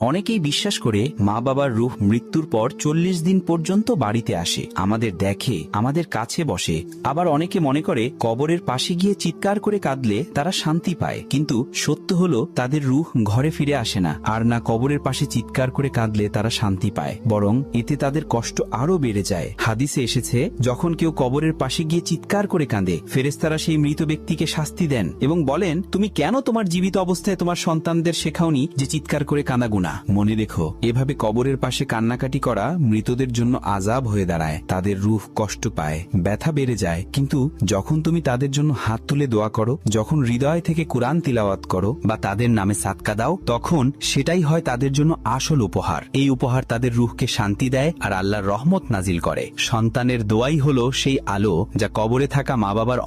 অনেকেই বিশ্বাস করে মা বাবার রূহ মৃত্যুর পর ৪০ দিন পর্যন্ত বাড়িতে আসে, আমাদের দেখে, আমাদের কাছে বসে। আবার অনেকে মনে করে কবরের পাশে গিয়ে চিৎকার করে কাঁদলে তারা শান্তি পায়। কিন্তু সত্য হলো তাদের রূহ ঘরে ফিরে আসে না, আর না কবরের পাশে চিৎকার করে কাঁদলে তারা শান্তি পায়, বরং এতে তাদের কষ্ট আরো বেড়ে যায়। হাদিসে এসেছে, যখন কেউ কবরের পাশে গিয়ে চিৎকার করে কাঁদে, ফেরেশতারা সেই মৃত ব্যক্তিকে শাস্তি দেন এবং বলেন, তুমি কেন তোমার জীবিত অবস্থায় তোমার সন্তানদের শেখাওনি যে চিৎকার করে কাঁদা গুনাহ। মনে রেখো, এভাবে কবরের পাশে কান্নাকাটি করা মৃতদের জন্য আযাব হয়ে দাঁড়ায়। তাদের রূহ কষ্ট পায়, ব্যথা বেড়ে যায়। কিন্তু যখন তুমি তাদের জন্য হাত তুলে দোয়া করো, যখন হৃদয় থেকে কুরআন তিলাওয়াত করো বা তাদের নামে সাদকা দাও, তখন সেটাই হয় তাদের জন্য আসল উপহার। এই উপহার তাদের রূহকে শান্তি দেয় আর আল্লাহর রহমত নাজিল করে। সন্তানের দোয়াই হলো সেই আলো যা কবরে থাকা মা বাবার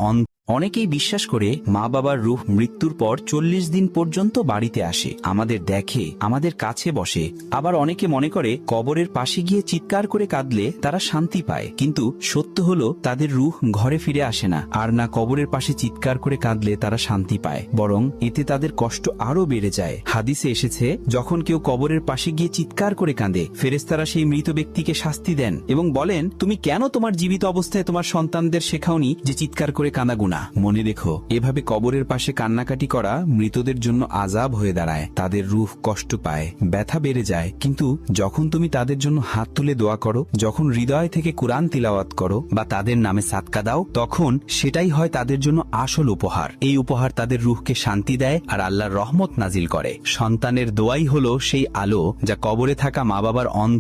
অনেকেই বিশ্বাস করে মা বাবার রূহ মৃত্যুর পর ৪০ দিন পর্যন্ত বাড়িতে আসে, আমাদের দেখে, আমাদের কাছে বসে। আবার অনেকে মনে করে কবরের পাশে গিয়ে চিৎকার করে কাঁদলে তারা শান্তি পায়। কিন্তু সত্য হলো তাদের রূহ ঘরে ফিরে আসে না, আর না কবরের পাশে চিৎকার করে কাঁদলে তারা শান্তি পায়, বরং এতে তাদের কষ্ট আরো বেড়ে যায়। হাদিসে এসেছে, যখন কেউ কবরের পাশে গিয়ে চিৎকার করে কাঁদে, ফেরেশতারা সেই মৃত ব্যক্তিকে শাস্তি দেন এবং বলেন, তুমি কেন তোমার জীবিত অবস্থায় তোমার সন্তানদের শেখাওনি যে চিৎকার করে কাঁদা গুনাহ। মনে রেখো, এভাবে কবরের পাশে কান্নাকাটি করা মৃতদের জন্য আযাব হয়ে দাঁড়ায়। তাদের রূহ কষ্ট পায়, ব্যথা বেড়ে যায়। কিন্তু যখন তুমি তাদের জন্য হাত তুলে দোয়া করো, যখন হৃদয় থেকে কুরআন তিলাওয়াত করো বা তাদের নামে সাদকা দাও, তখন সেটাই হয় তাদের জন্য আসল উপহার। এই উপহার তাদের রূহকে শান্তি দেয় আর আল্লাহর রহমত নাজিল করে। সন্তানের দোয়াই হলো সেই আলো যা কবরে থাকা মা বাবার